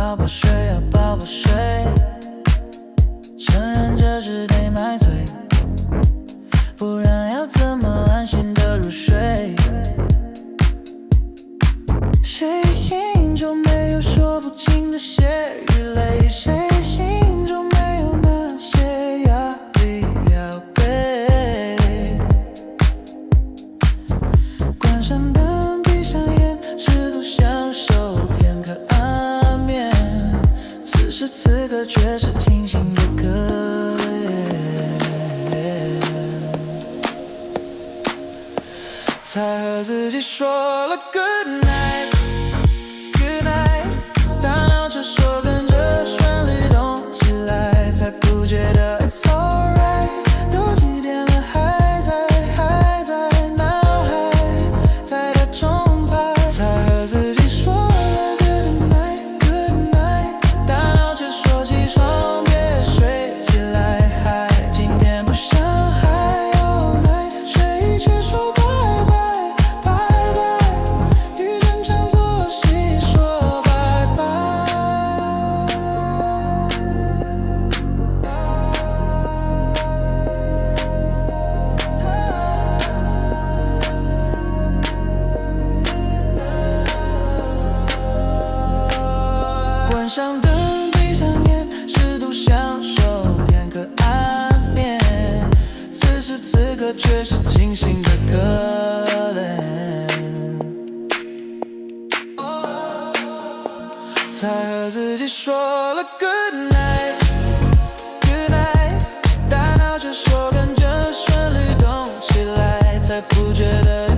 抱抱睡啊抱抱睡，承认这只得买醉，不然要怎么安心的入睡？谁心中没有说不尽的血与泪？谁心中没有那些压力要背？关上灯，闭上眼，试图享受片刻安眠，此时此刻却是清醒的歌。才和自己说了 good night。Good night， 大脑这首跟着旋律动起来，才不觉得 it's alright。都几点了还在脑海在打重拍，才和自己说了 good night，Good night， 大脑却说起床别睡起来，嗨，今天不想嗨 all night， 睡意却说拜拜拜拜，与正常作息说拜拜。关上灯，闭上眼，试图享受片刻安眠，此时此刻却是清醒的可怜。才和自己说了 good night，Good night， 大脑却说跟着旋律动起来，才不觉得